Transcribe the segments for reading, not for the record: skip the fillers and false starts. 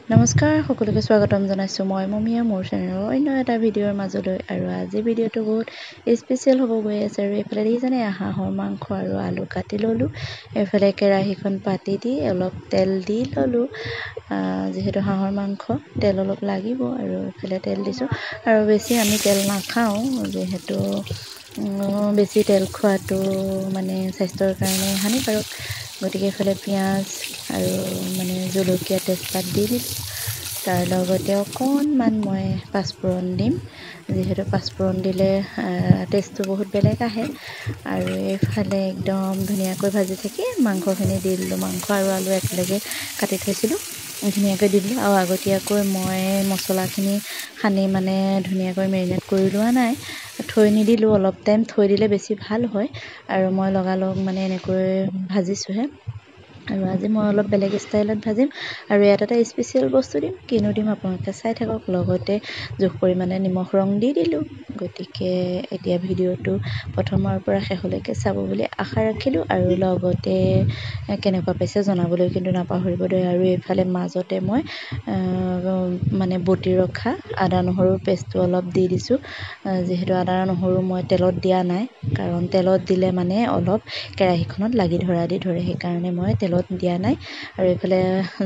নমস্কাৰ সকলোকে স্বাগতম জনাইছোঁ মই মমিয়া মোৰ চেনেলৰ অন্য এটা ভিডিঅ'ৰ মাজলৈ আৰু আজি ভিডিঅ'টো বহুত স্পেচিয়েল হ'ব গৈ আছে আৰু এইফালে দেখিছেনে হাঁহৰ মাংস আৰু আলু কাটি ল'লোঁ এইফালে কেৰাহীখন পাতি দি অলপ তেল দি ল'লোঁ যিহেতু হাঁহৰ মাংস তেল অলপ লাগিব আৰু এইফালে তেল দিছোঁ আৰু বেছি আমি তেল নাখাওঁ যিহেতু বেছি তেল খোৱাটো মানে স্বাস্থ্যৰ কাৰণে হানিকাৰক গতিকে এইফালে পিঁয়াজ আৰু মানে জলকীয়া তেজপাত দি দিলোঁ তাৰ লগতে অকণমান মই পাঁচফোৰণ দিম যিহেতু পাঁচফোৰণ দিলে টেষ্টটো বহুত বেলেগ আহে আৰু এইফালে একদম ধুনীয়াকৈ ভাজি থাকি মাংসখিনি দি দিলোঁ মাংস আৰু আলু একেলগে কাটি থৈছিলোঁ ধুনীয়াকৈ দি দিলোঁ আৰু আগতীয়াকৈ মই মছলাখিনি সানি মানে ধুনীয়াকৈ মেৰিনেট কৰি লোৱা নাই থৈ নিদিলোঁ অলপ টাইম থৈ দিলে বেছি ভাল হয় আৰু মই লগালগ মানে এনেকৈ ভাজিছোঁহে আৰু আজি মই অলপ বেলেগ ষ্টাইলত ভাজিম আৰু ইয়াত এটা স্পেচিয়েল বস্তু দিম কিনো দিম আপোনালোকে চাই থাকক লগতে জোখ পৰিমাণে নিমখ ৰং দি দিলোঁ গতিকে এতিয়া ভিডিঅ'টো প্ৰথমৰ পৰা শেষলৈকে চাব বুলি আশা ৰাখিলোঁ আৰু লগতে কেনেকুৱা পাইছে জনাবলৈ কিন্তু নাপাহৰিব দেই আৰু এইফালে মাজতে মই মানে বটি ৰখা আদা নহৰুৰ পেষ্টটো অলপ দি দিছোঁ যিহেতু আদা নহৰু মই তেলত দিয়া নাই কাৰণ তেলত দিলে মানে অলপ কেৰাহীখনত লাগি ধৰে সেইকাৰণে মই তেলত দিয়া নাই আৰু এইফালে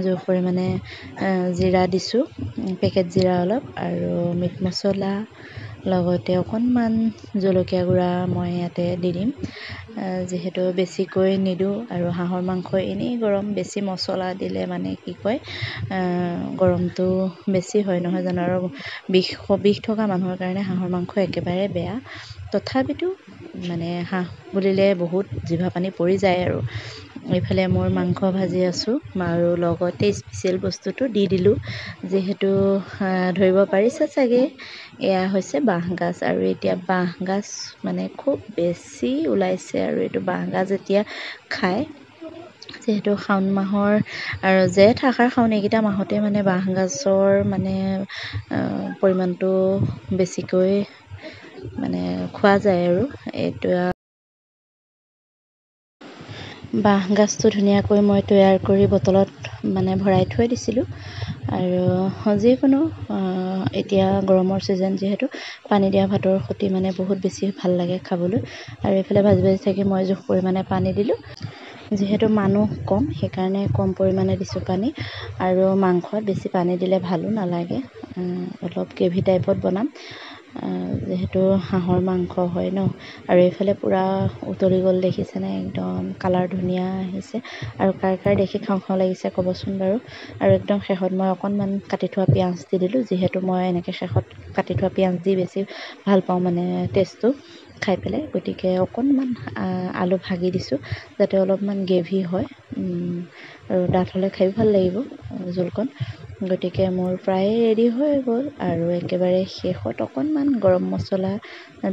জোখ পৰিমাণে জিৰা দিছোঁ পেকেট জিৰা অলপ আৰু মিট মছলা লগতে অকণমান জলকীয়া গুড়া মই ইয়াতে দি দিম যিহেতু বেছিকৈ নিদিওঁ আৰু হাঁহৰ মাংস এনেই গৰম বেছি মছলা দিলে মানে কি কয় গৰমটো বেছি হয় নহয় জানো আৰু বিষ থকা মানুহৰ কাৰণে হাঁহৰ মাংস একেবাৰে বেয়া তথাপিতো মানে হাঁহ বুলিলে বহুত জিভা পানী পৰি যায় আৰু এইফালে মোৰ মাংস ভাজি আছোঁ আৰু লগতে স্পেচিয়েল বস্তুটো দি দিলোঁ যিহেতু ধৰিব পাৰিছে চাগে এয়া হৈছে বাঁহগাজ আৰু এতিয়া বাঁহগাজ মানে খুব বেছি ওলাইছে আৰু এইটো বাঁহগাজ এতিয়া খায় যিহেতু শাওণ মাহৰ আৰু জেঠ আহাৰ শাওণ এইকেইটা মাহতে মানে বাঁহগাজৰ মানে পৰিমাণটো বেছিকৈ মানে খোৱা যায় আৰু এইটো বাঁহগাজটো ধুনীয়াকৈ মই তৈয়াৰ কৰি বটলত মানে ভৰাই থৈ দিছিলোঁ আৰু যিকোনো এতিয়া গৰমৰ ছিজন যিহেতু পানী দিয়া ভাতৰ সৈতে মানে বহুত বেছি ভাল লাগে খাবলৈ আৰু এইফালে ভাজি থাকি মই জোখ পৰিমাণে পানী দিলোঁ যিহেতু মানুহ কম সেইকাৰণে কম পৰিমাণে দিছোঁ পানী আৰু মাংসত বেছি পানী দিলে ভালো নালাগে অলপ গ্ৰেভি টাইপত বনাম যিহেতু হাঁহৰ মাংস হয় ন আৰু এইফালে পূৰা উতলি গ'ল দেখিছেনে একদম কালাৰ ধুনীয়া আহিছে আৰু কাৰ দেখি খাওঁ লাগিছে ক'বচোন বাৰু আৰু একদম শেষত মই অকণমান কাটি থোৱা পিঁয়াজ দি দিলোঁ যিহেতু মই এনেকৈ শেষত কাটি থোৱা পিঁয়াজ দি বেছি ভাল পাওঁ মানে টেষ্টটো খাই পেলাই গতিকে অকণমান আলু ভাগি দিছোঁ যাতে অলপমান গ্ৰেভি হয় আৰু ডাঠ হ'লে খায়ো ভাল লাগিব জোলকণ গতিকে মোৰ প্ৰায়ে ৰেডি হৈ গ'ল আৰু একেবাৰে শেষত অকণমান গৰম মছলা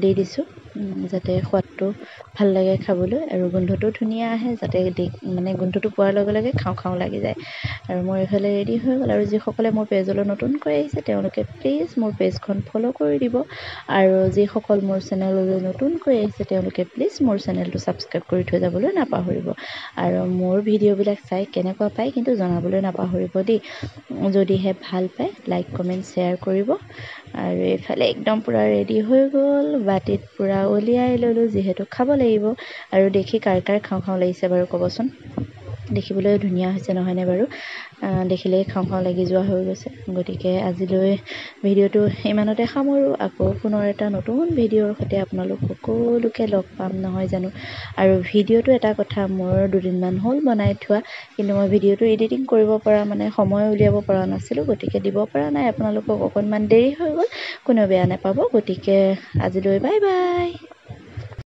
দি দিছোঁ যাতে সোৱাদটো ভাল লাগে খাবলৈ আৰু গোন্ধটো ধুনীয়া আহে যাতে মানে গোন্ধটো পোৱাৰ লগে লগে খাওঁ লাগি যায় আৰু মোৰ এইফালে ৰেডি হৈ গ'ল আৰু যিসকলে মোৰ পেজলৈ নতুনকৈ আহিছে তেওঁলোকে প্লিজ মোৰ পেজখন ফ'ল' কৰি দিব আৰু যিসকল মোৰ চেনেললৈ নতুনকৈ আহিছে তেওঁলোকে প্লিজ মোৰ চেনেলটো ছাবস্ক্ৰাইব কৰি থৈ যাবলৈ নাপাহৰিব আৰু মোৰ ভিডিঅ'বিলাক চাই কেনেকুৱা পায় কিন্তু জনাবলৈ নাপাহৰিব দেই যদিহে ভাল পায় লাইক কমেণ্ট শ্বেয়াৰ কৰিব আৰু এইফালে একদম পূৰা ৰেডি হৈ গ'ল বাটিত পূৰা উলিয়াই ল'লোঁ যিহেতু খাব লাগিব আৰু দেখি কাৰ খাওঁ লাগিছে বাৰু ক'বচোন দেখিবলৈ ধুনীয়া হৈছে নহয়নে বাৰু দেখিলেই খাওঁ লাগি যোৱা হৈ গৈছে গতিকে আজিলৈ ভিডিঅ'টো ইমানতে সামৰোঁ আকৌ পুনৰ এটা নতুন ভিডিঅ'ৰ সৈতে আপোনালোক সকলোকে লগ পাম নহয় জানো আৰু ভিডিঅ'টো এটা কথা মোৰ দুদিনমান হ'ল বনাই থোৱা কিন্তু মই ভিডিঅ'টো এডিটিং কৰিব পৰা মানে সময় উলিয়াব পৰা নাছিলোঁ গতিকে দিব পৰা নাই আপোনালোকক অকণমান দেৰি হৈ গ'ল কোনেও বেয়া নাপাব গতিকে আজিলৈ বাই বাই।